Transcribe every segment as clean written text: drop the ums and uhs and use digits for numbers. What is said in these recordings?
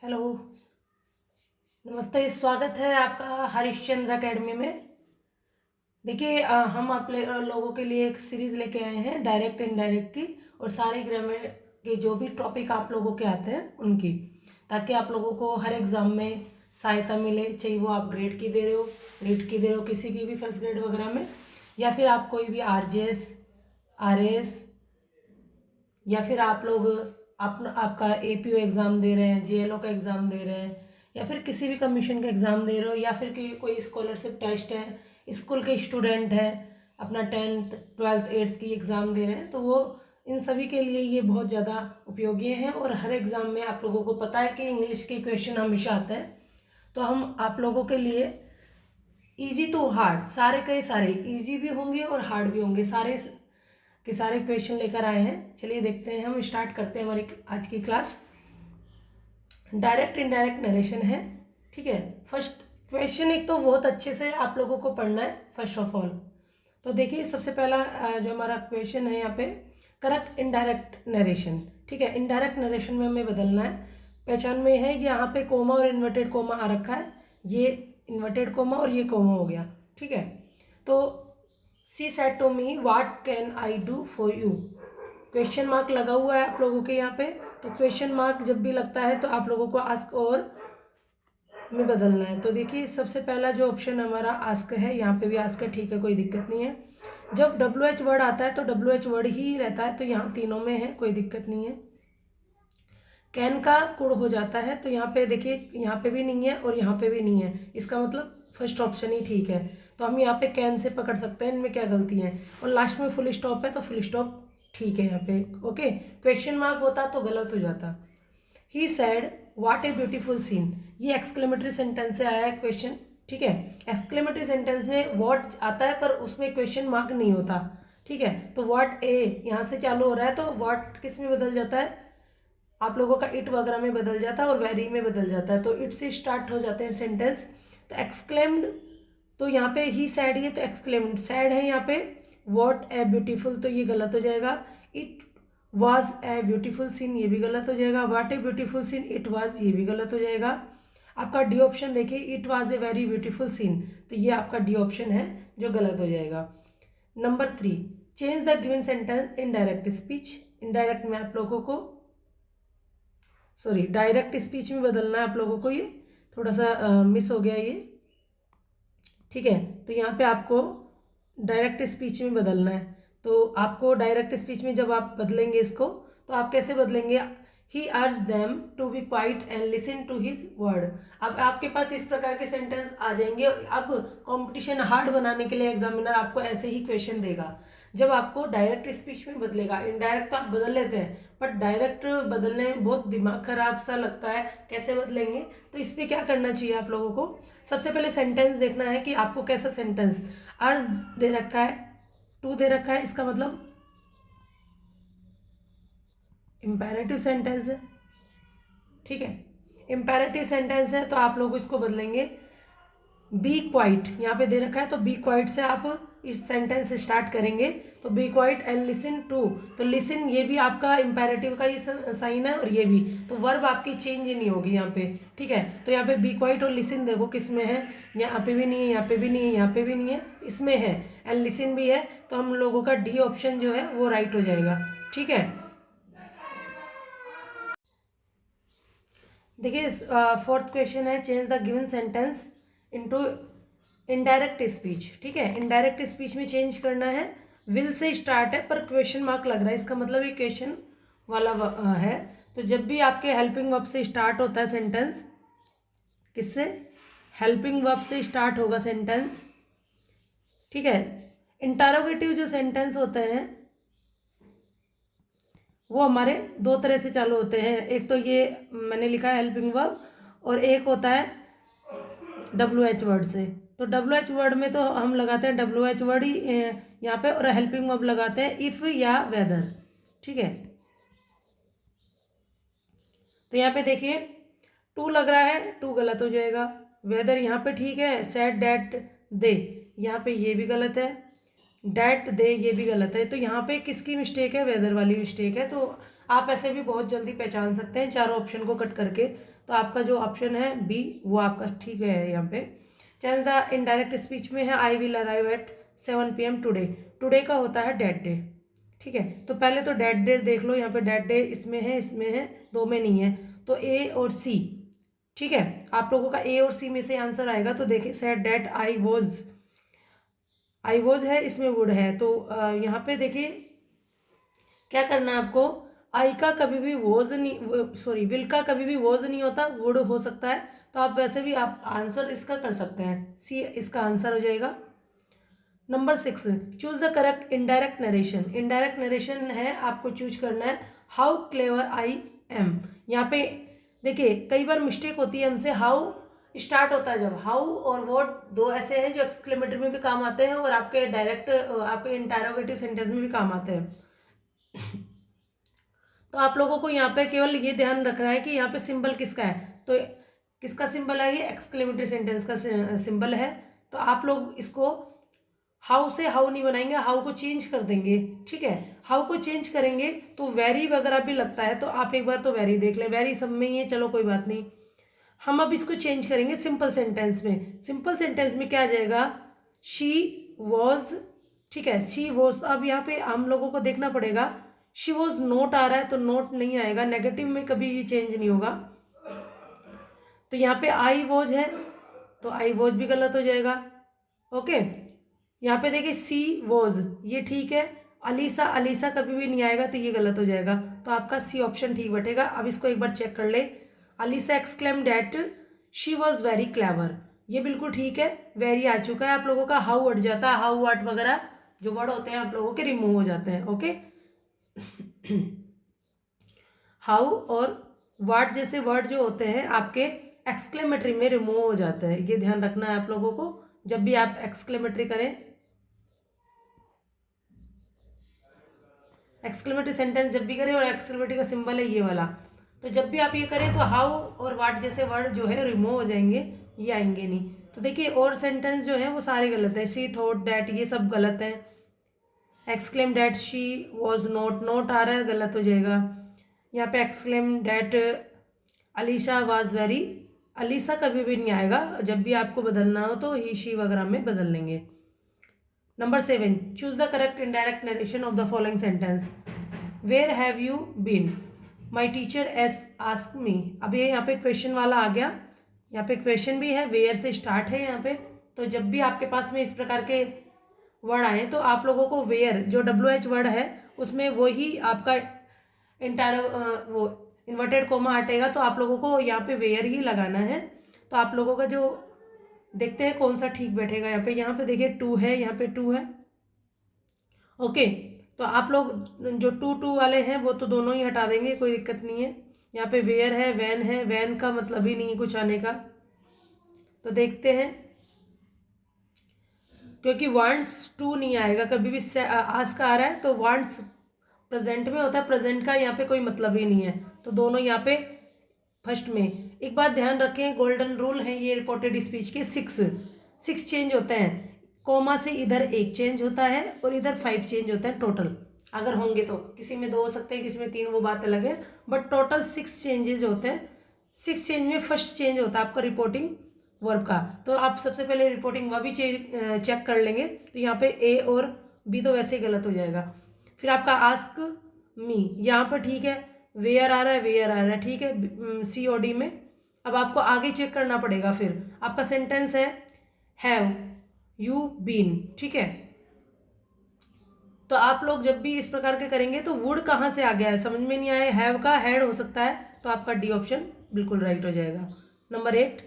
Hello, नमस्ते। स्वागत है आपका हरिश्चंद्र एकेडमी में। देखिए, हम आप लोगों के लिए एक सीरीज़ लेके आए हैं डायरेक्ट इनडायरेक्ट की, और सारे ग्रामर के जो भी टॉपिक आप लोगों के आते हैं उनकी, ताकि आप लोगों को हर एग्ज़ाम में सहायता मिले। चाहे वो आप ग्रेड की दे रहे हो, नीट की दे रहे हो, किसी की भी फर्स्ट ग्रेड वगैरह में, या फिर आप कोई भी आरजेएस, आरएएस, या फिर आप लोग आपका एपीओ एग्ज़ाम दे रहे हैं, जेएलओ का एग्ज़ाम दे रहे हैं, या फिर किसी भी कमीशन का एग्ज़ाम दे रहे हो, या फिर कोई स्कॉलरशिप टेस्ट है, स्कूल के स्टूडेंट है, अपना 10th 12th 8th की एग्ज़ाम दे रहे हैं, तो वो इन सभी के लिए ये बहुत ज़्यादा उपयोगी है। और हर एग्ज़ाम में आप लोगों को पता है कि इंग्लिश के क्वेश्चन हमेशा आते हैं, तो हम आप लोगों के लिए ईजी टू हार्ड, सारे के सारे ईजी भी होंगे और हार्ड भी होंगे, सारे के सारे क्वेश्चन लेकर आए हैं। चलिए देखते हैं, हम स्टार्ट करते हैं हमारी आज की क्लास। डायरेक्ट इनडायरेक्ट नरेशन है, ठीक है। फर्स्ट क्वेश्चन एक तो बहुत अच्छे से आप लोगों को पढ़ना है फर्स्ट ऑफ ऑल। तो देखिए, सबसे पहला जो हमारा क्वेश्चन है यहाँ पे, करेक्ट इनडायरेक्ट नरेशन, ठीक है। इनडायरेक्ट नरेशन में हमें बदलना है। पहचान में है कि यहाँ पे कोमा और इन्वर्टेड कोमा आ रखा है, ये इन्वर्टेड कोमा और ये कोमा हो गया, ठीक है। तो she said to me what can I do for you, question mark लगा हुआ है आप लोगों के यहाँ पे। तो क्वेश्चन मार्क जब भी लगता है तो आप लोगों को आस्क और में बदलना है। तो देखिए, सबसे पहला जो ऑप्शन हमारा आस्क है, यहाँ पे भी आस्क है, ठीक है, कोई दिक्कत नहीं है। जब WH वर्ड आता है तो WH वर्ड ही रहता है, तो यहाँ तीनों में है, कोई दिक्कत नहीं है। कैन का कुड़ हो जाता है, तो यहाँ पे देखिए, यहाँ पे भी नहीं है और यहाँ पे भी नहीं है, इसका मतलब फर्स्ट ऑप्शन ही ठीक है। तो हम यहाँ पे कैन से पकड़ सकते हैं, इनमें क्या गलती है। और लास्ट में फुल स्टॉप है, तो फुल स्टॉप ठीक है यहाँ पे, ओके। क्वेश्चन मार्क होता तो गलत हो जाता। He said what a beautiful scene, ये एक्सक्लेमेटरी सेंटेंस से आया है क्वेश्चन, ठीक है। एक्सक्लेमेटरी सेंटेंस में व्हाट आता है पर उसमें क्वेश्चन मार्क नहीं होता, ठीक है। तो व्हाट ए यहाँ से चालू हो रहा है, तो व्हाट किस में बदल जाता है, आप लोगों का इट वगैरह में बदल जाता है और वेरी में बदल जाता है, तो इट से स्टार्ट हो जाते हैं सेंटेंस। तो एक्सक्लेम्ड, तो यहाँ पे ही सैड, ये तो एक्सक्लेम्ड सैड है यहाँ पे। व्हाट ए ब्यूटीफुल, तो ये गलत हो जाएगा। It was a beautiful scene, ये भी गलत हो जाएगा। What a beautiful scene it was, ये भी गलत हो जाएगा। आपका डी ऑप्शन देखिए, it was a very beautiful scene, तो ये आपका डी ऑप्शन है जो गलत हो जाएगा। Number 3, change the given sentence in direct speech, indirect में आप लोगों को, सॉरी, डायरेक्ट स्पीच में बदलना है आप लोगों को, ये थोड़ा सा मिस हो गया ये, ठीक है। तो यहाँ पे आपको डायरेक्ट स्पीच में बदलना है। तो आपको डायरेक्ट स्पीच में जब आप बदलेंगे इसको, तो आप कैसे बदलेंगे, he urged them to be quiet and listen to his word. अब आपके पास इस प्रकार के सेंटेंस आ जाएंगे। अब कंपटीशन हार्ड बनाने के लिए एग्जामिनर आपको ऐसे ही क्वेश्चन देगा। जब आपको डायरेक्ट स्पीच में बदलेगा, इनडायरेक्ट तो आप बदल लेते हैं, बट डायरेक्ट बदलने में बहुत दिमाग खराब सा लगता है, कैसे बदलेंगे। तो इस पर क्या करना चाहिए आप लोगों को, सबसे पहले सेंटेंस देखना है कि आपको कैसा सेंटेंस, अर्ज दे रखा है, टू दे रखा है, इसका मतलब इम्पेरेटिव सेंटेंस है, ठीक है। इम्पेरेटिव सेंटेंस है तो आप लोग इसको बदलेंगे बी क्वाइट, यहाँ पे दे रखा है, तो बी क्वाइट से आप इस सेंटेंस स्टार्ट करेंगे। तो be quiet and listen to, तो लिसन ये भी आपका इम्पेरेटिव का ही साइन है, और ये भी, तो वर्ब आपकी चेंज नहीं होगी यहाँ पे, ठीक है। तो यहाँ पे बी क्वाइट और लिसन देखो किस में है, यहाँ पे भी नहीं है, यहाँ पे भी नहीं है, यहाँ पे भी नहीं है, इसमें है, एंड लिसन भी है। तो हम लोगों का डी ऑप्शन जो है वो राइट हो जाएगा, ठीक है। देखिए, फोर्थ क्वेश्चन है, change the given sentence into indirect speech, ठीक है। इनडायरेक्ट स्पीच में चेंज करना है, विल से स्टार्ट है पर क्वेश्चन मार्क लग रहा है, इसका मतलब ये क्वेश्चन वाला है। तो जब भी आपके हेल्पिंग वर्ब से स्टार्ट होता है सेंटेंस, किससे, हेल्पिंग वर्ब से स्टार्ट होगा सेंटेंस, ठीक है। इंटरोगेटिव जो सेंटेंस होते हैं वो हमारे दो तरह से चालू होते हैं, एक तो ये मैंने लिखा है हेल्पिंग वर्ब, और एक होता है WH वर्ड से। तो WH वर्ड में तो हम लगाते हैं WH वर्ड ही यहाँ पे, और हेल्पिंग वर्ब लगाते हैं इफ़ या वेदर, ठीक है। तो यहाँ पे देखिए, टू लग रहा है, टू गलत हो जाएगा। वेदर यहाँ पे ठीक है, सेड डैट दे, यहाँ पे ये भी गलत है, डैट दे ये भी गलत है। तो यहाँ पे किसकी मिस्टेक है, वेदर वाली मिस्टेक है। तो आप ऐसे भी बहुत जल्दी पहचान सकते हैं चारों ऑप्शन को कट करके। तो आपका जो ऑप्शन है बी वो आपका ठीक है यहाँ पे। चैन द इनडायरेक्ट स्पीच में है I will arrive at 7 PM today. Today का होता है डेड डे, ठीक है। तो पहले तो डेड डे देख लो, यहाँ पे डेड डे इसमें है, दो में नहीं है, तो ए और सी, ठीक है। आप लोगों का ए और सी में से आंसर आएगा। तो देखिए सेड डेट आई वॉज है, इसमें वुड है, तो यहाँ पे देखिए क्या करना है आपको, आई का कभी भी वॉज नहीं, सॉरी विल का कभी भी वॉज नहीं होता, वुड हो सकता है। तो आप वैसे भी आप आंसर इसका कर सकते हैं, सी इसका आंसर हो जाएगा। Number 6, choose the correct indirect narration. Indirect narration है, आपको चूज करना है हाउ क्लेवर आई एम। यहाँ पे देखिए कई बार मिस्टेक होती है हमसे, हाउ स्टार्ट होता है जब, हाउ और व्हाट दो ऐसे हैं जो एक्सक्लेमेटरी में भी काम आते हैं और आपके डायरेक्ट आपके इंटरोगेटिव सेंटेंस में भी काम आते हैं। तो आप लोगों को यहाँ पे केवल ये ध्यान रखना है कि यहाँ पे सिंबल किसका है। तो किसका सिंबल है, ये एक्सक्लेमेटरी सेंटेंस का सिंबल है। तो आप लोग इसको हाउ से हाउ नहीं बनाएंगे, हाउ को चेंज कर देंगे, ठीक है। हाउ को चेंज करेंगे तो वेरी वगैरह भी लगता है, तो आप एक बार तो वेरी देख लें, वेरी सब में ही है, चलो कोई बात नहीं। हम अब इसको चेंज करेंगे सिंपल सेंटेंस में। सिंपल सेंटेंस में क्या आ जाएगा, शी वॉज, ठीक है, शी वॉज। अब यहाँ पे हम लोगों को देखना पड़ेगा, शी वॉज नोट आ रहा है तो नोट नहीं आएगा, नेगेटिव में कभी भी चेंज नहीं होगा। तो यहाँ पे आई वॉज है तो आई वॉज भी गलत हो जाएगा, ओके। यहाँ पे देखिए सी वॉज, ये ठीक है। अलीसा कभी भी नहीं आएगा तो ये गलत हो जाएगा, तो आपका सी ऑप्शन ठीक बैठेगा। अब इसको एक बार चेक कर ले, Alisa exclaim that she was very clever, ये बिल्कुल ठीक है। वेरी आ चुका है आप लोगों का, हाउ हट जाता है, हाउ वाट वगैरह जो वर्ड होते हैं आप लोगों के रिमूव हो जाते हैं, ओके। हाउ और वाट जैसे वर्ड जो होते हैं आपके एक्सक्लेमेटरी में रिमूव हो जाते हैं, ये ध्यान रखना है आप लोगों को जब भी आप एक्सक्लेमेटरी करें। एक्सक्लेमेटरी सेंटेंस जब भी करें और एक्सक्लेमेटरी का सिंबल है ये वाला, तो जब भी आप ये करें तो हाउ और वाट जैसे वर्ड जो है रिमूव हो जाएंगे, ये आएंगे नहीं। तो देखिए और सेंटेंस जो है वो सारे गलत है, शी थॉट डैट ये सब गलत है। Exclaim that she was not, not आ रहा है गलत हो जाएगा। यहाँ पे exclaim that Alisha was very, Alisa कभी भी नहीं आएगा, जब भी आपको बदलना हो तो ही शी वगैरह में बदल लेंगे। Number 7, choose the correct indirect narration of the following sentence. Where have you been, my teacher as ask me. अब ये यहाँ पे क्वेश्चन वाला आ गया, यहाँ पे क्वेश्चन भी है, वेयर से स्टार्ट है यहाँ पे। तो जब भी आपके पास में इस प्रकार के वर्ड आए तो आप लोगों को वेयर जो WH वर्ड है उसमें वही आपका इंटायर वो इन्वर्टेड कोमा हटेगा, तो आप लोगों को यहाँ पे वेयर ही लगाना है। तो आप लोगों का जो देखते हैं कौन सा ठीक बैठेगा। यहाँ पे देखिए 2 है, यहाँ पे 2 है, ओके। तो आप लोग जो 2 वाले हैं वो तो दोनों ही हटा देंगे, कोई दिक्कत नहीं है। यहाँ पे वेयर है, वैन का मतलब ही नहीं कुछ आने का। तो देखते हैं, क्योंकि वांट्स टू नहीं आएगा कभी भी, आस्क आ रहा है तो वांट्स प्रेजेंट में होता है, प्रेजेंट का यहाँ पे कोई मतलब ही नहीं है, तो दोनों यहाँ पे फर्स्ट में। एक बात ध्यान रखें, गोल्डन रूल है ये रिपोर्टेड स्पीच के, 6 चेंज होते हैं, कोमा से इधर 1 चेंज होता है और इधर 5 चेंज होते हैं टोटल, अगर होंगे तो। किसी में 2 हो सकते हैं, किसी में 3, वो बात अलग है, बट टोटल 6 चेंजेस होते हैं। 6 चेंज में फर्स्ट चेंज होता है आपका रिपोर्टिंग वर्ब का। तो आप सबसे पहले रिपोर्टिंग वर्ब ही चेक कर लेंगे, तो यहाँ पे ए और बी तो वैसे ही गलत हो जाएगा। फिर आपका आस्क मी यहाँ पर ठीक है, वेयर आ रहा है, ठीक है, COD में। अब आपको आगे चेक करना पड़ेगा, फिर आपका सेंटेंस है हैव यू बीन, ठीक है। तो आप लोग जब भी इस प्रकार के करेंगे तो वुड कहाँ से आ गया है समझ में नहीं आया, हैव का हैड हो सकता है, तो आपका डी ऑप्शन बिल्कुल राइट हो जाएगा। नंबर 8,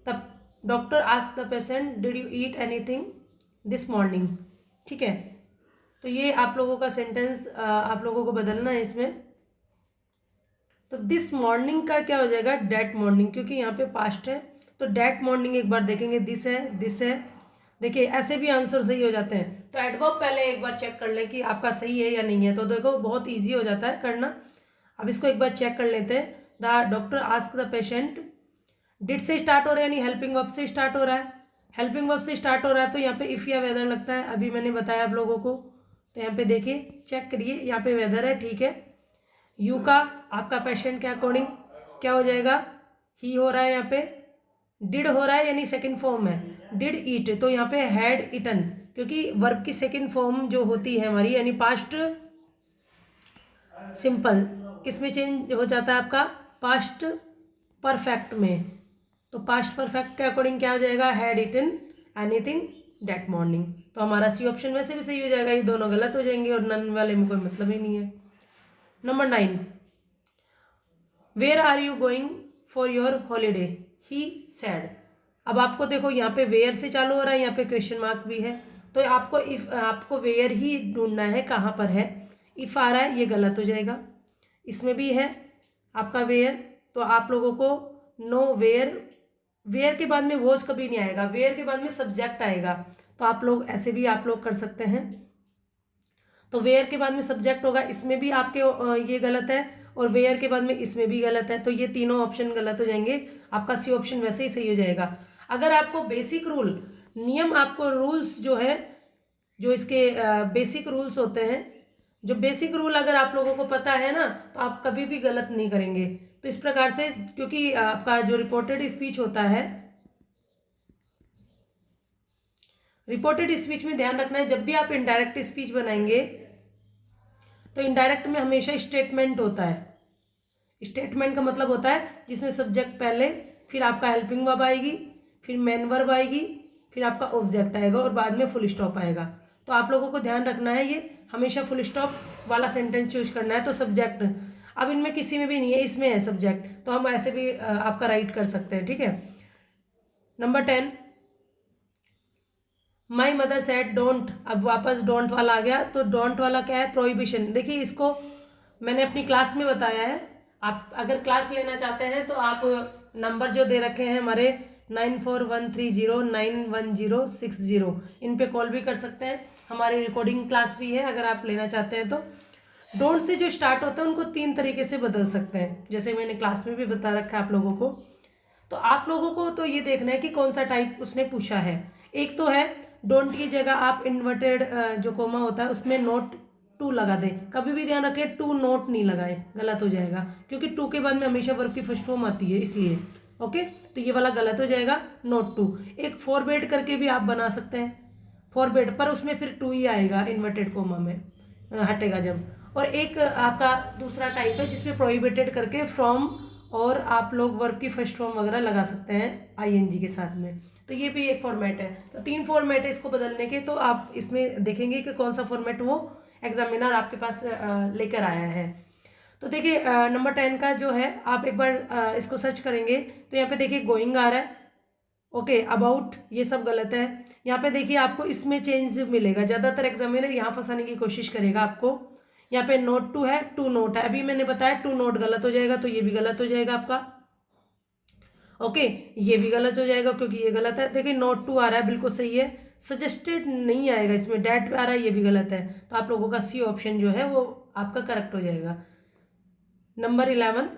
तब doctor ask the patient did you eat anything this morning, ठीक है। तो ये आप लोगों का सेंटेंस आप लोगों को बदलना है इसमें। तो दिस मॉर्निंग का क्या हो जाएगा, डेट मॉर्निंग, क्योंकि यहाँ पे पास्ट है, तो डेट मॉर्निंग एक बार देखेंगे, दिस है। देखिए ऐसे भी आंसर सही हो जाते हैं, तो एडवर्ब पहले एक बार चेक कर लें कि आपका सही है या नहीं है, तो देखो बहुत ईजी हो जाता है करना। अब इसको एक बार चेक कर लेते हैं। The doctor ask the patient, did से स्टार्ट हो रहा है यानी हेल्पिंग वर्ब से स्टार्ट हो रहा है, हेल्पिंग वर्ब से स्टार्ट हो रहा है, तो यहाँ पे इफ़ या वेदर लगता है, अभी मैंने बताया आप लोगों को। तो यहाँ पे देखिए चेक करिए, यहाँ पे वेदर है, ठीक है। यू का आपका पेशेंट के अकॉर्डिंग क्या हो जाएगा, ही हो रहा है यहाँ पे, डिड हो रहा है यानी सेकंड फॉर्म है, डिड ईट, तो यहाँ पे हैड ईटन, क्योंकि वर्ब की सेकंड फॉर्म जो होती है हमारी यानी पास्ट सिंपल किस में चेंज हो जाता है आपका, पास्ट परफेक्ट में। तो पास्ट परफेक्ट के अकॉर्डिंग क्या हो जाएगा, had eaten anything that morning. तो हमारा सी ऑप्शन वैसे भी सही हो जाएगा, ये दोनों गलत हो जाएंगे और नन वाले में कोई मतलब ही नहीं है। Number 9, where are you going for your holiday, he said. अब आपको देखो यहाँ पे वेयर से चालू हो रहा है, यहाँ पे क्वेश्चन मार्क भी है, तो आपको इफ आपको वेयर ही ढूंढना है कहाँ पर है। इफ आ रहा है ये गलत हो जाएगा, इसमें भी है आपका वेयर, तो आप लोगों को नो वेयर, वेयर के बाद में वॉज कभी नहीं आएगा, वेयर के बाद में सब्जेक्ट आएगा, तो आप लोग ऐसे भी आप लोग कर सकते हैं। तो वेयर के बाद में सब्जेक्ट होगा, इसमें भी आपके ये गलत है, और वेयर के बाद में इसमें भी गलत है, तो ये तीनों ऑप्शन गलत हो जाएंगे, आपका सी ऑप्शन वैसे ही सही हो जाएगा। अगर आपको बेसिक रूल, नियम, आपको रूल्स जो है, जो इसके बेसिक रूल्स होते हैं, जो बेसिक रूल अगर आप लोगों को पता है ना, तो आप कभी भी गलत नहीं करेंगे। तो इस प्रकार से, क्योंकि आपका जो रिपोर्टेड स्पीच होता है, रिपोर्टेड स्पीच में ध्यान रखना है, जब भी आप इनडायरेक्ट स्पीच बनाएंगे तो इनडायरेक्ट में हमेशा स्टेटमेंट होता है। स्टेटमेंट का मतलब होता है जिसमें सब्जेक्ट पहले, फिर आपका हेल्पिंग वर्ब आएगी, फिर मेन वर्ब आएगी, फिर आपका ऑब्जेक्ट आएगा और बाद में फुल स्टॉप आएगा। तो आप लोगों को ध्यान रखना है, ये हमेशा फुल स्टॉप वाला सेंटेंस चूज करना है। तो सब्जेक्ट अब इनमें किसी में भी नहीं है, इसमें है सब्जेक्ट, तो हम ऐसे भी आपका राइट कर सकते हैं, ठीक है। Number 10, my mother said don't, अब वापस डोंट वाला आ गया, तो डोंट वाला क्या है, प्रोहिबिशन। देखिए इसको मैंने अपनी क्लास में बताया है, आप अगर क्लास लेना चाहते हैं तो आप नंबर जो दे रखे हैं हमारे 9413091060, इन पे कॉल भी कर सकते हैं, हमारी रिकॉर्डिंग क्लास भी है अगर आप लेना चाहते हैं तो। डोंट से जो स्टार्ट होता है उनको 3 तरीके से बदल सकते हैं, जैसे मैंने क्लास में भी बता रखा है आप लोगों को। तो आप लोगों को तो ये देखना है कि कौन सा टाइप उसने पूछा है। एक तो है डोंट की जगह आप इन्वर्टेड जो कोमा होता है उसमें नोट टू लगा दें, कभी भी ध्यान रखें टू नोट नहीं लगाए, गलत हो जाएगा, क्योंकि टू के बाद में हमेशा वर्ब की फर्स्ट फॉर्म आती है इसलिए। ओके, तो ये वाला गलत हो जाएगा, नोट टू। एक फॉरवर्ड करके भी आप बना सकते हैं, फॉरवर्ड, पर उसमें फिर टू ही आएगा इन्वर्टेड कोमा में, हटेगा जब। और एक आपका दूसरा टाइप है जिसमें प्रोहिबिटेड करके फ्रॉम और आप लोग वर्ब की फर्स्ट फॉर्म वगैरह लगा सकते हैं आईएनजी के साथ में, तो ये भी एक फॉर्मेट है। तो 3 फॉर्मेट है इसको बदलने के, तो आप इसमें देखेंगे कि कौन सा फॉर्मेट वो एग्जामिनर आपके पास लेकर आया है। तो देखिए नंबर 10 का जो है आप एक बार इसको सर्च करेंगे तो यहाँ पे देखिए गोइंग आ रहा है, ओके, अबाउट ये सब गलत है। यहाँ पे देखिए आपको इसमें चेंज मिलेगा, ज़्यादातर एग्जामिनर यहाँ फंसाने की कोशिश करेगा आपको। यहाँ पे नोट टू है, टू नोट है, अभी मैंने बताया टू नोट गलत हो जाएगा, तो ये भी गलत हो जाएगा आपका। ओके, ये भी गलत हो जाएगा क्योंकि ये गलत है। देखिए नोट टू आ रहा है, बिल्कुल सही है, सजेस्टेड नहीं आएगा इसमें, डैट पे आ रहा है, ये भी गलत है। तो आप लोगों का सी ऑप्शन जो है वो आपका करेक्ट हो जाएगा। Number 11,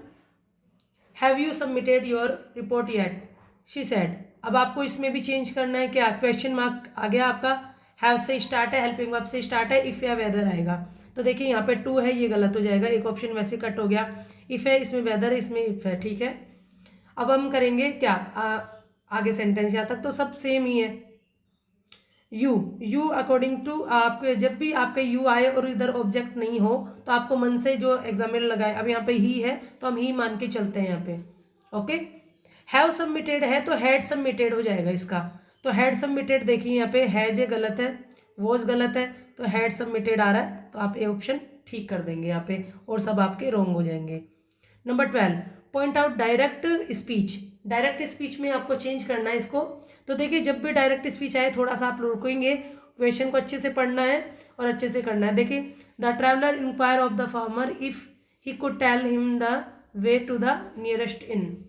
have you submitted your report yet, she said. अब आपको इसमें भी चेंज करना है, क्या क्वेश्चन मार्क आ गया आपका, हैव से स्टार्ट है, हेल्पिंग वर्ब से स्टार्ट है, इफ़ या वेदर आएगा। तो देखिए यहाँ पे टू है, ये गलत हो जाएगा, एक ऑप्शन वैसे कट हो गया। इफ़ है, इसमें वेदर है, इसमें इफ़ है, ठीक है। अब हम करेंगे क्या, आगे सेंटेंस यहाँ तक तो सब सेम ही है। यू अकॉर्डिंग टू आपके, जब भी आपके यू आए और इधर ऑब्जेक्ट नहीं हो तो आपको मन से जो एग्जामिनर लगाए, अब यहाँ पे ही है तो हम ही मान के चलते हैं यहाँ पे। ओके, हैव सबमिटेड है तो हैड सबमिटेड हो जाएगा इसका। तो हैड सबमिटेड देखिए यहाँ पे हैज गलत है, वॉज गलत है, तो हैड सबमिटेड आ रहा है, तो आप ये ऑप्शन ठीक कर देंगे यहाँ पे और सब आपके रॉन्ग हो जाएंगे। Number 12, point out direct speech. Direct speech में आपको चेंज करना है इसको। तो देखिए जब भी डायरेक्ट स्पीच आए थोड़ा सा आप रुकेंगे, क्वेश्चन को अच्छे से पढ़ना है और अच्छे से करना है। देखिए the traveller inquire of the farmer if he could tell him the way to the nearest inn.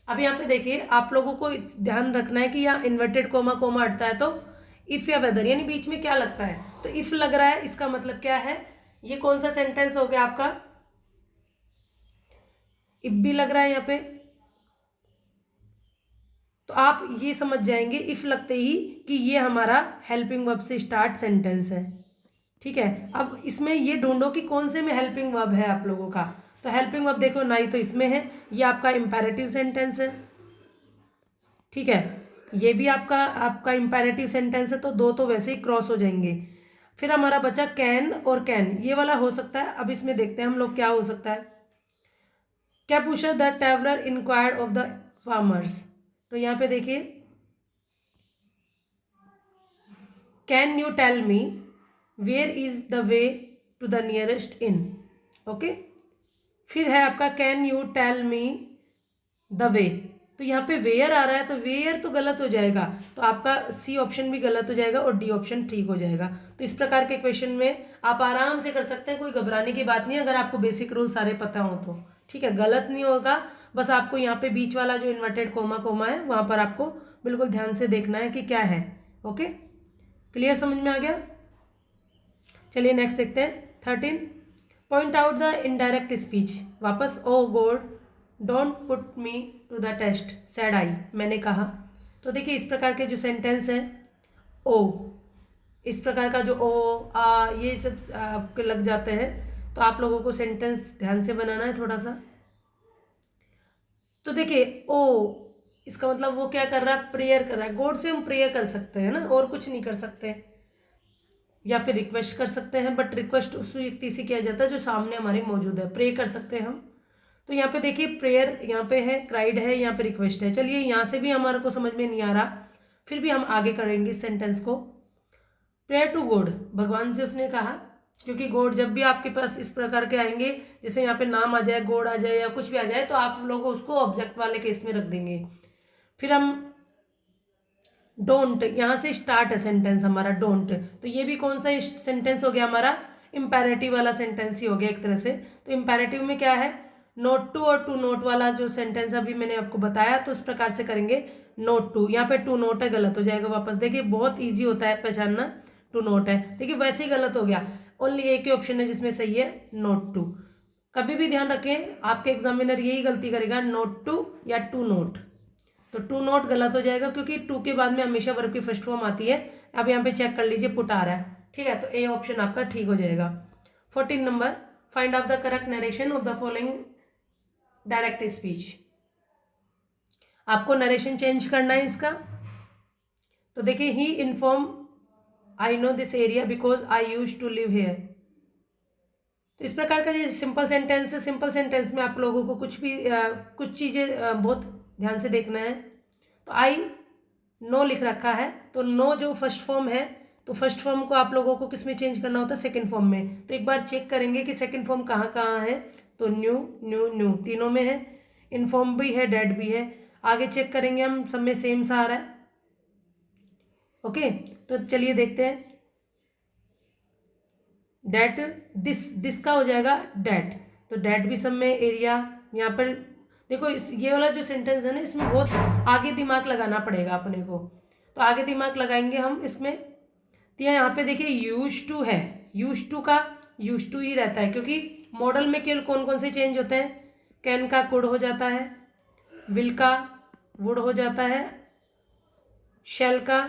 अब यहाँ पे देखिए आप लोगों को ध्यान रखना है कि यहाँ इन्वर्टेड कोमा कोमा हटता है तो इफ या वेदर यानी बीच में क्या लगता है, तो इफ लग रहा है, इसका मतलब क्या है, ये कौन सा सेंटेंस हो गया आपका, इफ भी लग रहा है यहाँ पे, तो आप ये समझ जाएंगे इफ लगते ही कि ये हमारा हेल्पिंग वर्ब से स्टार्ट सेंटेंस है, ठीक है। अब इसमें ये ढूंढो कि कौन से में हेल्पिंग वर्ब है आप लोगों का, तो हेल्पिंग वर्ब देखो ना ही तो इसमें है, ये आपका इम्पेरेटिव सेंटेंस है, ठीक है, ये भी आपका इम्पेरेटिव सेंटेंस है, तो दो तो वैसे ही क्रॉस हो जाएंगे। फिर हमारा बचा कैन और कैन, ये वाला हो सकता है। अब इसमें देखते हैं हम लोग क्या हो सकता है। क्या पूछा, the traveller inquired of the farmers, तो यहाँ पे देखिए can you tell me where is the way to the nearest inn, okay. फिर है आपका can you tell me the way, तो यहाँ पे वेयर आ रहा है, तो वेयर तो गलत हो जाएगा, तो आपका सी ऑप्शन भी गलत हो जाएगा और डी ऑप्शन ठीक हो जाएगा। तो इस प्रकार के क्वेश्चन में आप आराम से कर सकते हैं, कोई घबराने की बात नहीं, अगर आपको बेसिक रूल सारे पता हो तो, ठीक है, गलत नहीं होगा। बस आपको यहाँ पे बीच वाला जो इन्वर्टेड कोमा कोमा है वहाँ पर आपको बिल्कुल ध्यान से देखना है कि क्या है, ओके। क्लियर, समझ में आ गया। चलिए नेक्स्ट देखते हैं 13, point out the indirect speech. वापस, O God don't put me to the test said I, मैंने कहा। तो देखिए इस प्रकार के जो सेंटेंस हैं, ओ, इस प्रकार का जो ओ आ ये सब आपके लग जाते हैं, तो आप लोगों को सेंटेंस ध्यान से बनाना है थोड़ा सा। तो देखिए ओ, इसका मतलब वो क्या कर रहा है, प्रेयर कर रहा है। गॉड से हम प्रेयर कर सकते हैं ना, और कुछ नहीं कर सकते, या फिर रिक्वेस्ट कर सकते हैं, बट रिक्वेस्ट उस व्यक्ति से किया जाता है जो सामने हमारे मौजूद है। प्रे कर सकते हैं हम। तो यहाँ पे देखिए प्रेयर यहाँ पे है, क्राइड है, यहाँ पे रिक्वेस्ट है। चलिए यहाँ से भी हमारे को समझ में नहीं आ रहा, फिर भी हम आगे करेंगे इस सेंटेंस को। प्रेयर टू गॉड, भगवान से उसने कहा, क्योंकि गॉड जब भी आपके पास इस प्रकार के आएंगे, जैसे यहाँ पे नाम आ जाए, गॉड आ जाए या कुछ भी आ जाए, तो आप लोग उसको ऑब्जेक्ट वाले केस में रख देंगे। फिर हम डोंट, यहाँ से स्टार्ट है सेंटेंस हमारा डोंट, तो ये भी कौन सा सेंटेंस हो गया हमारा, इम्पेरेटिव वाला सेंटेंस ही हो गया एक तरह से। तो इम्पेरेटिव में क्या है, नोट टू और टू नोट वाला जो सेंटेंस अभी मैंने आपको बताया, तो उस प्रकार से करेंगे। नोट टू, यहाँ पे टू नोट है, गलत हो जाएगा वापस। देखिए बहुत ईजी होता है पहचानना, टू नोट है, देखिए वैसे ही गलत हो गया। ओनली एक ही ऑप्शन है जिसमें सही है, नोट टू। कभी भी ध्यान रखें, आपके एग्जामिनर यही गलती करेगा, नोट टू या टू नोट। तो टू नोट गलत हो जाएगा, क्योंकि टू के बाद में हमेशा वर्ब की फर्स्ट फॉर्म आती है। अब यहाँ पे चेक कर लीजिए, पुट आ रहा है, ठीक है, तो ए ऑप्शन आपका ठीक हो जाएगा। 14 number, find out the correct narration of the following direct speech. आपको नरेशन चेंज करना है इसका। तो देखिए, he inform I know this area because I use to live here. तो इस प्रकार का जो सिंपल सेंटेंस है, सिंपल सेंटेंस में आप लोगों को कुछ चीज़ें बहुत ध्यान से देखना है। तो आई नो लिख रखा है, तो नो जो फर्स्ट फॉर्म है, तो फर्स्ट फॉर्म को आप लोगों को किस में चेंज करना होता है, सेकंड फॉर्म में। तो एक बार चेक करेंगे कि सेकंड फॉर्म कहाँ कहाँ है, तो न्यू न्यू न्यू तीनों में है, इन्फॉर्म भी है, डेड भी है। आगे चेक करेंगे हम, सब में सेम सा आ रहा है, ओके। तो चलिए देखते हैं, डेट, दिस का हो जाएगा डेट, तो डेट भी सब में, एरिया यहाँ पर देखो, इस ये वाला जो सेंटेंस है ना, इसमें बहुत आगे दिमाग लगाना पड़ेगा अपने को। तो आगे दिमाग लगाएंगे हम इसमें। तो यहाँ पे देखिए यूज टू है, यूज टू का यूज टू ही रहता है, क्योंकि मॉडल में केवल कौन कौन से चेंज होते हैं, कैन का कुड हो जाता है, विल का वुड हो जाता है, शेल का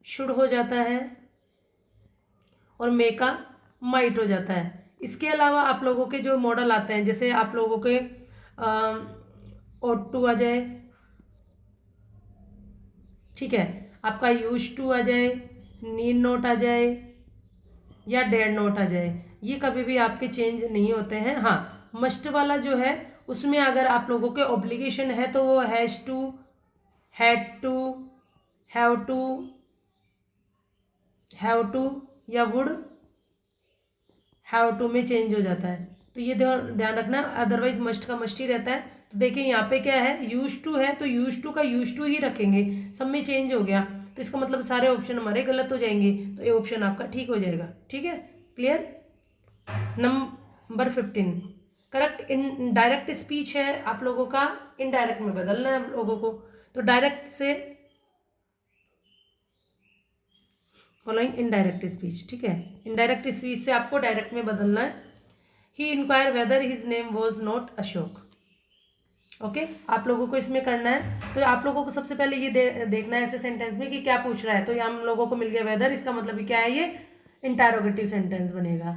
शुड हो जाता है, और मे का माइट हो जाता है। इसके अलावा आप लोगों के जो मॉडल आते हैं, जैसे आप लोगों के ओट टू आ जाए, ठीक है, आपका यूज टू आ जाए, नीड नोट आ जाए, या डेड नोट आ जाए, ये कभी भी आपके चेंज नहीं होते हैं। हाँ, मस्ट वाला जो है उसमें अगर आप लोगों के ऑब्लिगेशन है तो वो has to, had to, have to या वुड हैव टू में चेंज हो जाता है। तो ये ध्यान रखना, अदरवाइज मस्ट का मस्ट ही रहता है। तो देखिए यहाँ पे क्या है, यूज टू है, तो यूज टू का यूज टू ही रखेंगे, सब में चेंज हो गया, तो इसका मतलब सारे ऑप्शन हमारे गलत हो जाएंगे, तो ये ऑप्शन आपका ठीक हो जाएगा, ठीक है, clear. Number 15, correct in direct speech है आप लोगों का, इनडायरेक्ट में बदलना है आप लोगों को। तो डायरेक्ट से फॉलोइंग इनडायरेक्ट स्पीच, ठीक है, इनडायरेक्ट स्पीच से आपको डायरेक्ट में बदलना है। He enquire whether his name was not Ashok, okay, आप लोगों को इसमें करना है। तो आप लोगों को सबसे पहले ये देखना है ऐसे सेंटेंस में कि क्या पूछ रहा है। तो ये हम लोगों को मिल गया वेदर, इसका मतलब क्या है, ये इंटरोगेटिव सेंटेंस बनेगा।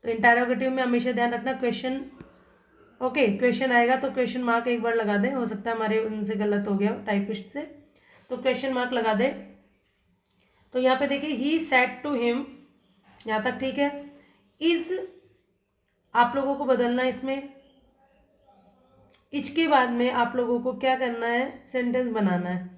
तो इंटरोगेटिव में हमेशा ध्यान रखना, क्वेश्चन ओके, क्वेश्चन आएगा तो क्वेश्चन मार्क एक बार लगा दें, हो सकता है हमारे उनसे गलत हो गया टाइपिस्ट से, तो क्वेश्चन मार्क लगा दें। तो यहाँ पे देखिए ही सेड टू हिम, यहाँ तक ठीक है। इज आप लोगों को बदलना है इसमें, इसके बाद में आप लोगों को क्या करना है, सेंटेंस बनाना है।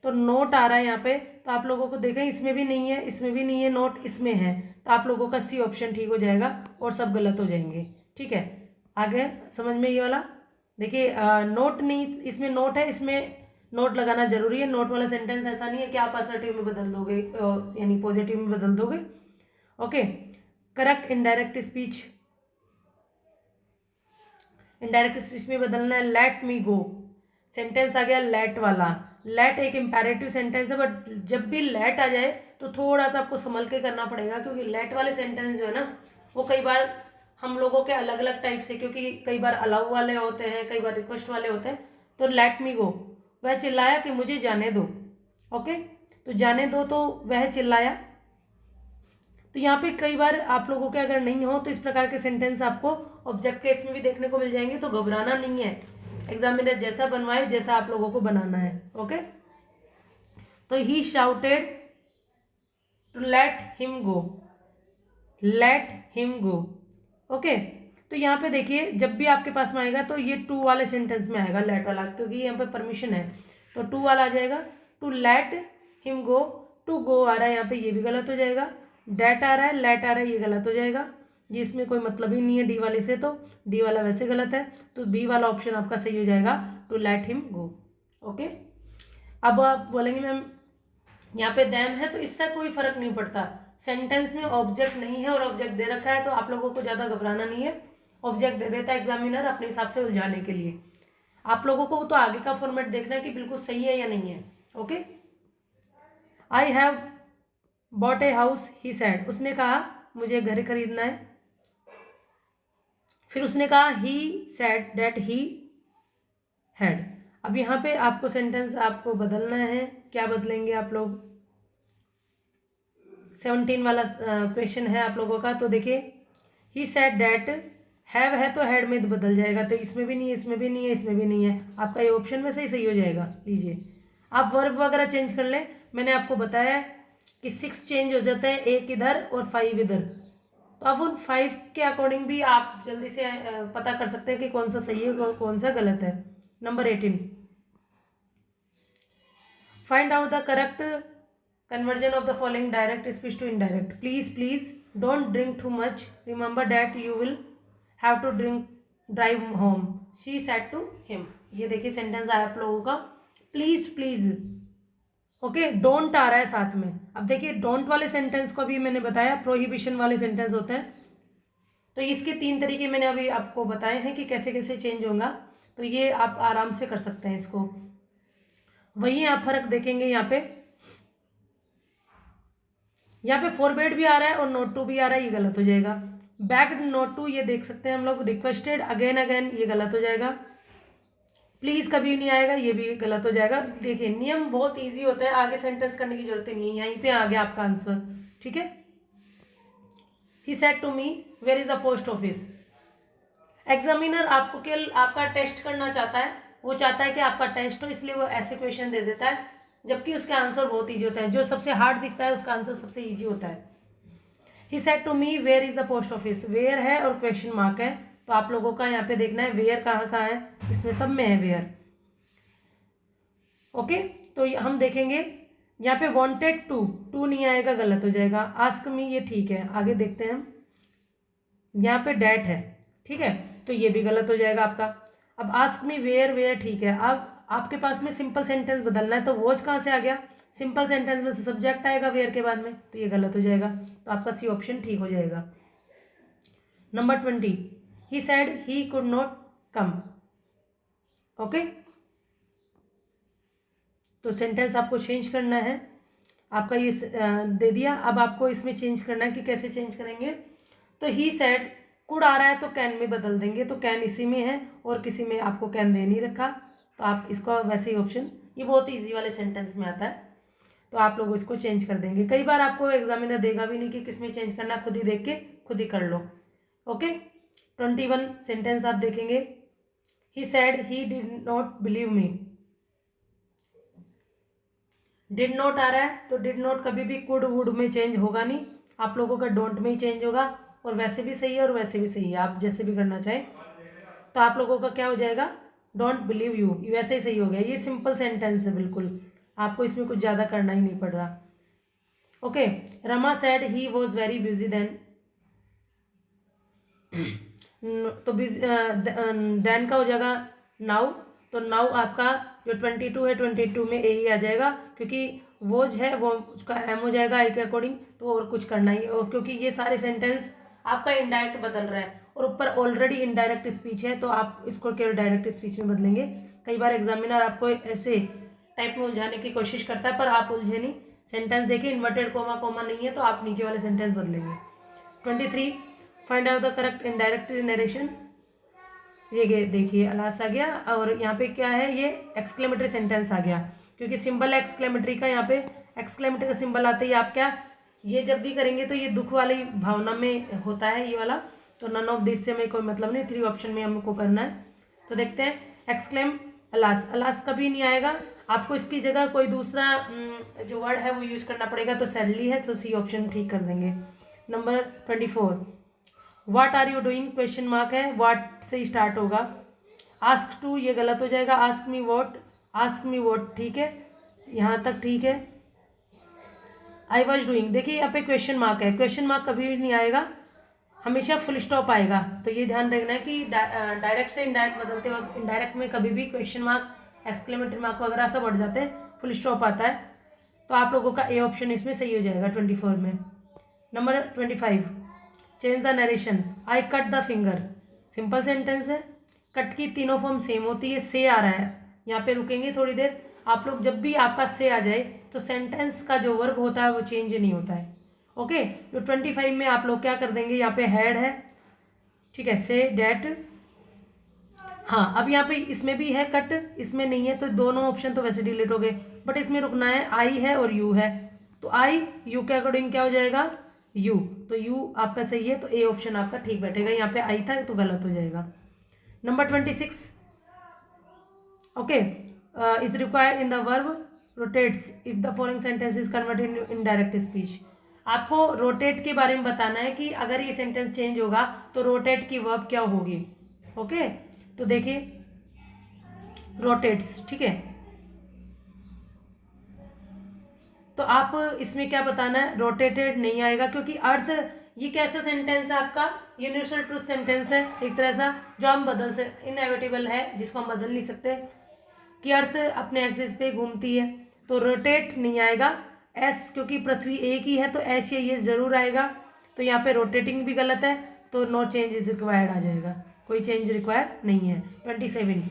तो नोट आ रहा है यहाँ पे, तो आप लोगों को देखें इसमें भी नहीं है, इसमें भी नहीं है, नोट इसमें है, तो आप लोगों का सी ऑप्शन ठीक हो जाएगा और सब गलत हो जाएंगे। ठीक है, आगे समझ में ये वाला। देखिए नोट नहीं, इसमें नोट है, इसमें नोट लगाना जरूरी है। नोट वाला सेंटेंस ऐसा नहीं है कि आप असर्टिव में बदल दोगे, यानी पॉजिटिव में बदल दोगे। Okay, correct indirect speech, indirect speech में बदलना है लेट मी गो, सेंटेंस आ गया लेट वाला। लेट एक इम्पेरेटिव सेंटेंस है, बट जब भी लेट आ जाए तो थोड़ा सा आपको संभल के करना पड़ेगा, क्योंकि लेट वाले सेंटेंस जो है ना, वो कई बार हम लोगों के अलग अलग टाइप से, क्योंकि कई बार अलाउ वाले होते हैं, कई बार रिक्वेस्ट वाले होते हैं। तो लेट मी गो, वह चिल्लाया कि मुझे जाने दो। ओके, तो जाने दो, तो वह चिल्लाया। तो यहाँ पे कई बार आप लोगों के अगर नहीं हो तो इस प्रकार के सेंटेंस आपको ऑब्जेक्ट केस में भी देखने को मिल जाएंगे, तो घबराना नहीं है। एग्जामिनर जैसा बनवाए, जैसा आप लोगों को बनाना है। ओके, तो he shouted to let him go, let him go. Okay, तो यहाँ पे देखिए जब भी आपके पास में आएगा तो ये टू वाले सेंटेंस में आएगा लेट वाला, क्योंकि यहाँ पे परमिशन है, तो टू वाला आ जाएगा। To let him go, to go आ रहा है यहाँ पे, ये भी गलत हो जाएगा। डेट आ रहा है, लेट आ रहा है, ये गलत हो जाएगा, ये इसमें कोई मतलब ही नहीं है डी वाले से, तो डी वाला वैसे गलत है, तो बी वाला ऑप्शन आपका सही हो जाएगा, to let him go. Okay, अब आप बोलेंगे मैम यहाँ पे दैम है, तो इससे कोई फर्क नहीं पड़ता, सेंटेंस में ऑब्जेक्ट नहीं है और ऑब्जेक्ट दे रखा है, तो आप लोगों को ज़्यादा घबराना नहीं है। ऑब्जेक्ट दे देता है एग्जामिनर अपने हिसाब से उलझाने के लिए, आप लोगों को तो आगे का फॉर्मेट देखना है कि बिल्कुल सही है या नहीं है। Okay, I have bought a house he sad, उसने कहा मुझे घर खरीदना है। फिर उसने कहा ही सैड दैट ही हैड। अब यहाँ पे आपको सेंटेंस आपको बदलना है, क्या बदलेंगे आप लोग, 17 वाला क्वेश्चन है आप लोगों का। तो देखिए ही सेड डैट, हैव है तो हैड में बदल जाएगा, तो इसमें भी नहीं है, इसमें भी नहीं है, इसमें भी नहीं है, आपका ये ऑप्शन में से ही सही हो जाएगा। लीजिए आप वर्ब वगैरह चेंज कर लें, मैंने आपको बताया कि 6 चेंज हो जाते हैं, 1 इधर और 5 इधर, तो आप उन 5 के अकॉर्डिंग भी आप जल्दी से पता कर सकते हैं कि कौन सा सही है और कौन सा गलत है। Number 18, find out the correct conversion of the following direct speech to indirect. Please don't drink too much, remember that you will have to drive home, she said to him। ये देखिए सेंटेंस आया आप लोगों का, please. Okay, don't आ रहा है साथ में। अब देखिए डोंट वाले सेंटेंस को भी मैंने बताया प्रोहिबिशन वाले सेंटेंस होते हैं, तो इसके 3 तरीके मैंने अभी आपको बताए हैं कि कैसे कैसे चेंज होगा, तो ये आप आराम से कर सकते हैं इसको। वही आप फर्क देखेंगे यहाँ पे फॉरवर्ड भी आ रहा है और नोट टू भी आ रहा है, ये गलत हो जाएगा। बैक्ड नोट टू ये देख सकते हैं हम लोग, रिक्वेस्टेड अगेन ये गलत हो जाएगा। प्लीज कभी नहीं आएगा, ये भी गलत हो जाएगा। देखिए नियम बहुत इजी होता है, आगे सेंटेंस करने की जरूरत ही नहीं है, यहीं पे आ गया आपका आंसर। ठीक है, he said to me where is the post office. Examiner आपको केवल आपका टेस्ट करना चाहता है, वो चाहता है कि आपका टेस्ट हो, इसलिए वो ऐसे क्वेश्चन दे देता है, जबकि उसके आंसर बहुत ईजी होता है, जो सबसे हार्ड दिखता है उसका आंसर सबसे ईजी होता है। He said to me where is the post office, where है और क्वेश्चन मार्क है, तो आप लोगों का यहाँ पे देखना है वेयर कहाँ है, इसमें सब में है वेयर। ओके, तो हम देखेंगे यहाँ पे वांटेड टू नहीं आएगा, गलत हो जाएगा। आस्क मी ये ठीक है, आगे देखते हैं हम, यहाँ पे डैट है, ठीक है, तो ये भी गलत हो जाएगा आपका। अब आस्क मी वेयर ठीक है। अब आपके पास में सिंपल सेंटेंस बदलना है, तो वॉच कहाँ से आ गया, सिंपल सेंटेंस में सब्जेक्ट आएगा वेयर के बाद में, तो ये गलत हो जाएगा, तो आपका सी ऑप्शन ठीक हो जाएगा। Number 20, he said he could not come. Okay, तो सेंटेंस आपको चेंज करना है, आपका ये दे दिया। अब आपको इसमें चेंज करना है कि कैसे चेंज करेंगे, तो ही सेड कुड आ रहा है तो कैन में बदल देंगे, तो कैन इसी में है और किसी में आपको कैन दे नहीं रखा, तो आप इसको वैसे ही ऑप्शन, ये बहुत ईजी वाले सेंटेंस में आता है, तो आप लोग इसको चेंज कर देंगे। कई बार आपको एग्जामिनर देगा भी नहीं कि किस में चेंज करना, खुद ही देख के खुद ही कर लो। ओके, 21 सेंटेंस आप देखेंगे, he said he did not believe me. Did not आ रहा है तो डिड नॉट कभी भी कुड वुड में चेंज होगा नहीं, आप लोगों का डोंट में ही चेंज होगा, और वैसे भी सही है और वैसे भी सही है, आप जैसे भी करना चाहें। तो आप लोगों का क्या हो जाएगा, डोंट बिलीव यू, वैसे ही सही हो गया। ये सिंपल सेंटेंस है बिल्कुल, आपको इसमें कुछ ज़्यादा करना ही नहीं पड़ रहा। Okay, Rama said he was very busy then. तो देन का हो जाएगा नाउ। तो नाउ आपका जो 22 है 22 में ए ही आ जाएगा, क्योंकि वोज है वो उसका एम हो जाएगा आई के अकॉर्डिंग, तो और कुछ करना ही, और क्योंकि ये सारे सेंटेंस आपका इनडायरेक्ट बदल रहा है और ऊपर ऑलरेडी इनडायरेक्ट स्पीच है, तो आप इसको केवल डायरेक्ट स्पीच में बदलेंगे। कई बार एग्जामिनर आपको ऐसे टाइप में उलझाने की कोशिश करता है, पर आप उलझे नहीं। सेंटेंस देखिए, इन्वर्टेड कोमा कोमा नहीं है तो आप नीचे वाले सेंटेंस बदलेंगे। 23, find out the correct indirect narration. ये देखिए अलास आ गया, और यहाँ पे क्या है, ये एक्सक्लेमेटरी सेंटेंस आ गया, क्योंकि सिंबल है एक्सक्लेमेटरी का, यहाँ पे एक्सक्लेमेटरी का सिंबल आते ही आप क्या, ये जब भी करेंगे तो ये दुख वाली भावना में होता है ये वाला, तो नन ऑफ दिस से हमें कोई मतलब नहीं, 3 ऑप्शन में हमको करना है। तो देखते हैं, एक्सक्लेम अलास, अलास कभी नहीं आएगा, आपको इसकी जगह कोई दूसरा जो वर्ड है वो यूज करना पड़ेगा, तो सैडली है, तो सी ऑप्शन ठीक कर देंगे। Number 24, what are you doing, question mark है, व्हाट से स्टार्ट होगा। आस्क टू, ये गलत हो जाएगा, ask me what, ask me what ठीक है, यहाँ तक ठीक है। आई वॉज डूइंग, देखिए यहाँ पे क्वेश्चन मार्क है, क्वेश्चन मार्क कभी भी नहीं आएगा, हमेशा फुल स्टॉप आएगा, तो ये ध्यान रखना है कि डायरेक्ट से इनडायरेक्ट बदलते वक्त इनडायरेक्ट में कभी भी क्वेश्चन मार्क एक्सक्लेमेटरी मार्क वगैरह सब बढ़ जाते हैं, फुल स्टॉप आता है, तो आप लोगों का ए ऑप्शन इसमें सही हो जाएगा 24 में। Number 25, change the narration, I cut the finger, simple sentence है, कट की तीनों फॉर्म सेम होती है, से आ रहा है, यहाँ पे रुकेंगे थोड़ी देर। आप लोग जब भी आपका से आ जाए तो सेंटेंस का जो वर्ब होता है वो चेंज नहीं होता है। ओके, तो 25 में आप लोग क्या कर देंगे, यहाँ पे हैड है, ठीक है, से डैट, हाँ अब यहाँ पे इसमें भी है कट, इसमें नहीं है, तो दोनों ऑप्शन तो वैसे डिलीट हो गए, बट इसमें रुकना है, आई है और यू है, तो आई यू के अकॉर्डिंग क्या हो जाएगा, यू, तो यू आपका सही है, तो ए ऑप्शन आपका ठीक बैठेगा, यहाँ पे आई था तो गलत हो जाएगा। Number 26, okay, is required in the verb rotates if the following sentence is converted in direct speech. आपको रोटेट के बारे में बताना है कि अगर ये सेंटेंस चेंज होगा तो रोटेट की वर्ब क्या होगी। ओके, तो देखिए रोटेट्स, ठीक है, तो आप इसमें क्या बताना है, रोटेटेड नहीं आएगा, क्योंकि अर्थ, ये कैसा सेंटेंस है आपका, यूनिवर्सल ट्रूथ सेंटेंस है एक तरह सा, जो हम बदल से इनएविटेबल है, जिसको हम बदल नहीं सकते, कि अर्थ अपने एक्सिस पे घूमती है, तो रोटेट नहीं आएगा। एस, क्योंकि पृथ्वी एक ही है तो एस या ये जरूर आएगा, तो यहाँ पे रोटेटिंग भी गलत है, तो नो चेंज इज रिक्वायर्ड आ जाएगा, कोई चेंज रिक्वायर नहीं है। 27,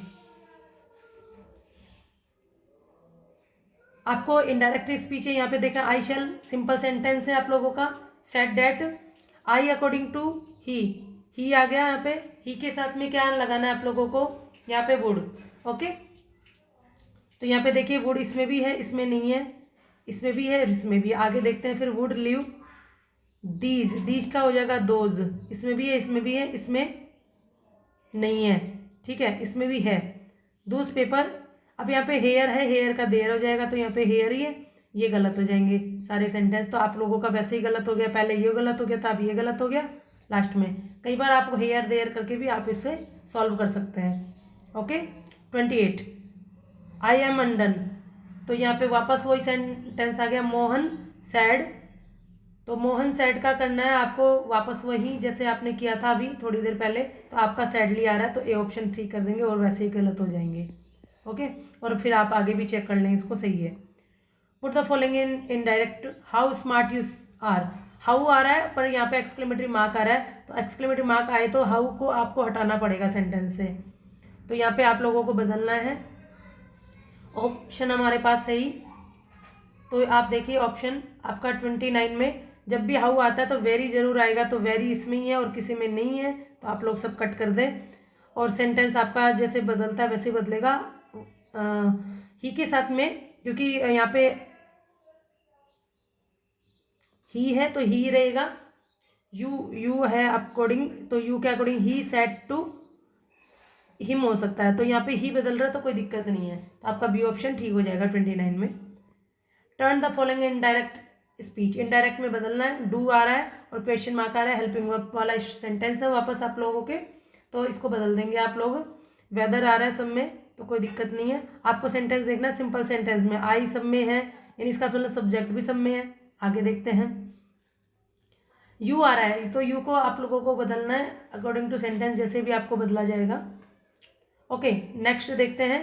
आपको इनडायरेक्ट स्पीच है, यहाँ पे देखा आई शेल, सिंपल सेंटेंस है आप लोगों का, set that, I according to he आ गया, यहाँ पे ही के साथ में क्या लगाना है आप लोगों को, यहाँ पे वुड। ओके, तो यहाँ पे देखिए वुड इसमें भी है, इसमें नहीं है, इसमें भी है, इसमें भी, आगे देखते हैं फिर, वुड लिव दीज, दीज का हो जाएगा दोज, इसमें भी है, इसमें भी है, इसमें नहीं है, ठीक है, इसमें भी है, दूस पेपर। अब यहाँ पे हेयर है, हेयर का देयर हो जाएगा, तो यहाँ पे हेयर ही है, ये गलत हो जाएंगे सारे सेंटेंस, तो आप लोगों का वैसे ही गलत हो गया, पहले ये गलत हो गया था, अब ये गलत हो गया लास्ट में। कई बार आपको हेयर देयर करके भी आप इसे सॉल्व कर सकते हैं। ओके, 28, आई एम अनडन, तो यहाँ पे वापस वही सेंटेंस आ गया, मोहन सैड, तो मोहन सैड का करना है आपको वापस वही जैसे आपने किया था अभी थोड़ी देर पहले, तो आपका सैडली आ रहा है, तो ए ऑप्शन ठीक कर देंगे और वैसे ही गलत हो जाएंगे। ओके, और फिर आप आगे भी चेक कर लें इसको, सही है। Put the following in indirect, how smart you are, how आ रहा है पर यहाँ पे एक्सक्लेमेटरी मार्क आ रहा है, तो एक्सक्लेमेटरी मार्क आए तो हाउ को आपको हटाना पड़ेगा सेंटेंस से, तो यहाँ पे आप लोगों को बदलना है, ऑप्शन हमारे पास है ही, तो आप देखिए ऑप्शन आपका 29 में जब भी हाउ आता है तो वेरी जरूर आएगा, तो वेरी इसमें ही है और किसी में नहीं है, तो आप लोग सब कट कर दें, और सेंटेंस आपका जैसे बदलता है वैसे बदलेगा ही के साथ में, क्योंकि यहाँ पे ही है तो ही रहेगा, यू है अकॉर्डिंग, तो यू के according he said to him हो सकता है, तो यहाँ पे ही बदल रहा है तो कोई दिक्कत नहीं है, तो आपका बी ऑप्शन ठीक हो जाएगा 29 में। Turn the following indirect speech, indirect में बदलना है, डू आ रहा है और क्वेश्चन मार्क आ रहा है, हेल्पिंग वर्ब वाला सेंटेंस है वापस आप लोगों के, तो इसको बदल देंगे आप लोग। वेदर आ रहा है सब में तो कोई दिक्कत नहीं है, आपको सेंटेंस देखना है सिंपल सेंटेंस में, आई सब में है यानी इसका मतलब सब्जेक्ट भी सब में है। आगे देखते हैं, यू आ रहा है तो यू को आप लोगों को बदलना है अकॉर्डिंग टू सेंटेंस, जैसे भी आपको बदला जाएगा। ओके, नेक्स्ट देखते हैं,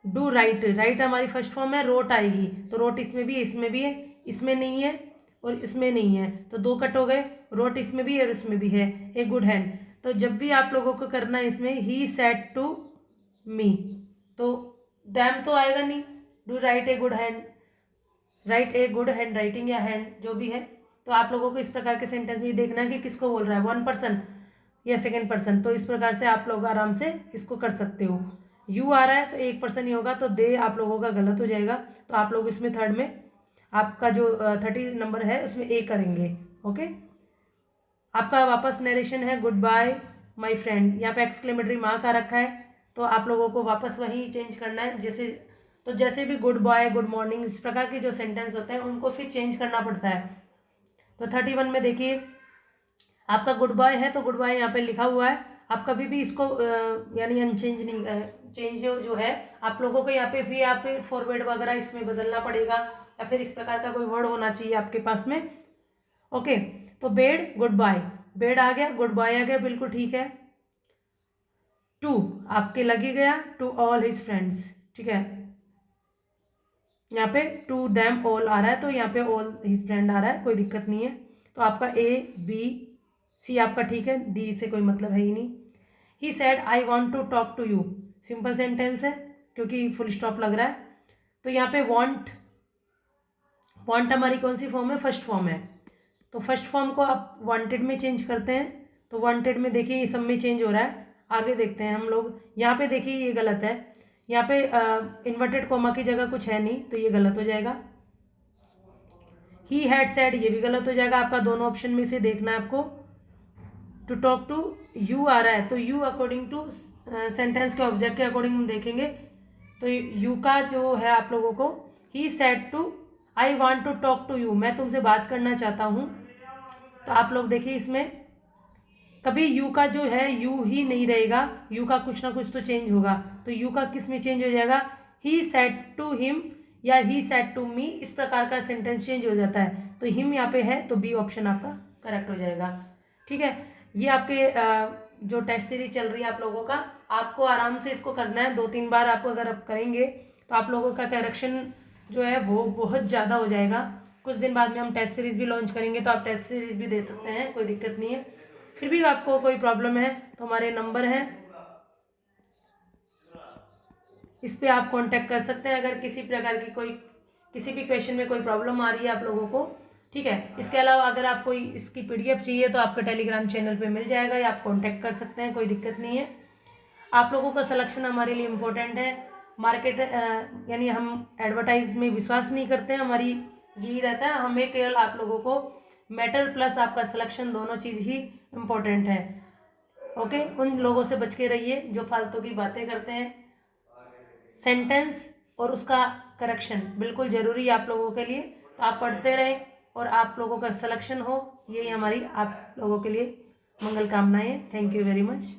डू राइट, राइट हमारी फर्स्ट फॉर्म है, रोट आएगी तो रोट इसमें भी है, इसमें भी है, इसमें नहीं है और इसमें नहीं है, तो दो कट हो गए, रोट इसमें भी है और इसमें भी है, ए गुड हैंड। तो जब भी आप लोगों को करना है इसमें ही सेड टू मी, तो दैम तो आएगा नहीं, do right a good hand, right a good hand writing या हैंड जो भी है, तो आप लोगों को इस प्रकार के सेंटेंस में देखना है कि किसको बोल रहा है, वन पर्सन या सेकेंड पर्सन, तो इस प्रकार से आप लोग आराम से इसको कर सकते हो। यू आ रहा है तो एक पर्सन ही होगा, तो दे आप लोगों का गलत हो जाएगा, तो आप लोग इसमें थर्ड में आपका जो 30 नंबर है उसमें ए करेंगे। ओके, आपका वापस नरेशन है, गुड बाय माई फ्रेंड, यहाँ पे एक्सक्लेमेटरी मार्क आ रखा है, तो आप लोगों को वापस वही चेंज करना है, जैसे तो जैसे भी गुड बाय गुड मॉर्निंग इस प्रकार के जो सेंटेंस होते हैं उनको फिर चेंज करना पड़ता है। तो 31 में देखिए, आपका गुड बाय है तो गुड बाय यहाँ पे लिखा हुआ है, आप कभी भी इसको यानी अनचेंज नहीं, चेंज जो है आप लोगों को यहाँ पे भी यहाँ पे फॉरवर्ड वगैरह इसमें बदलना पड़ेगा, या फिर इस प्रकार का कोई वर्ड होना चाहिए आपके पास में। ओके, तो बेड गुड बाय, बेड आ गया, गुड बाय आ गया, बिल्कुल ठीक है। टू आपके लग ही गया, टू ऑल हिज फ्रेंड्स, ठीक है, यहाँ पे टू दैम ऑल आ रहा है तो यहाँ पे ऑल हिज फ्रेंड आ रहा है, कोई दिक्कत नहीं है, तो आपका ए बी सी आपका ठीक है, डी से कोई मतलब है ही नहीं। He said I want to talk to you, simple sentence है क्योंकि फुल स्टॉप लग रहा है, तो यहाँ पे वॉन्ट, वॉन्ट हमारी कौन सी फॉर्म है, फर्स्ट फॉर्म है, तो फर्स्ट फॉर्म को आप वांटेड में चेंज करते हैं, तो वांटेड में देखिए ये सब में चेंज हो रहा है। आगे देखते हैं हम लोग, यहाँ पे देखिए ये गलत है, यहाँ पे इन्वर्टेड कोमा की जगह कुछ है नहीं तो ये गलत हो जाएगा। ही हैड सेड ये भी गलत हो जाएगा, आपका दोनों ऑप्शन में से देखना है आपको। टू टॉक टू यू आ रहा है तो यू अकॉर्डिंग टू सेंटेंस के ऑब्जेक्ट के अकॉर्डिंग हम देखेंगे, तो यू का जो है आप लोगों को, he said to I want to talk to you, मैं तुमसे बात करना चाहता हूँ, तो आप लोग देखिए इसमें कभी यू का जो है यू ही नहीं रहेगा, यू का कुछ ना कुछ तो चेंज होगा, तो यू का किस में चेंज हो जाएगा, ही सेड टू हिम या ही सेड टू मी, इस प्रकार का सेंटेंस चेंज हो जाता है, तो हिम यहाँ पे है तो बी ऑप्शन आपका करेक्ट हो जाएगा। ठीक है, ये आपके जो टेस्ट सीरीज चल रही है आप लोगों का, आपको आराम से इसको करना है, 2-3 बार आप अगर आप करेंगे तो आप लोगों का करेक्शन जो है वो बहुत ज़्यादा हो जाएगा। कुछ दिन बाद में हम टेस्ट सीरीज़ भी लॉन्च करेंगे तो आप टेस्ट सीरीज़ भी दे सकते हैं, कोई दिक्कत नहीं है। फिर भी आपको कोई प्रॉब्लम है तो हमारे नंबर हैं, इस पर आप कांटेक्ट कर सकते हैं अगर किसी प्रकार की कोई किसी भी क्वेश्चन में कोई प्रॉब्लम आ रही है आप लोगों को। ठीक है, इसके अलावा अगर आप कोई इसकी पीडीएफ चाहिए तो आपके टेलीग्राम चैनल पे मिल जाएगा या आप कांटेक्ट कर सकते हैं, कोई दिक्कत नहीं है। आप लोगों का सिलेक्शन हमारे लिए इम्पोर्टेंट है, मार्केट यानी हम एडवर्टाइज में विश्वास नहीं करते हैं, हमारी यही रहता है, हमें केवल आप लोगों को मैटर प्लस आपका सिलेक्शन दोनों चीज़ ही इम्पोर्टेंट है। ओके, उन लोगों से बच के रहिए जो फालतू की बातें करते हैं। सेंटेंस और उसका करेक्शन बिल्कुल ज़रूरी है आप लोगों के लिए, तो आप पढ़ते रहें और आप लोगों का सिलेक्शन हो, यही हमारी आप लोगों के लिए मंगल कामनाएं। Thank you very much.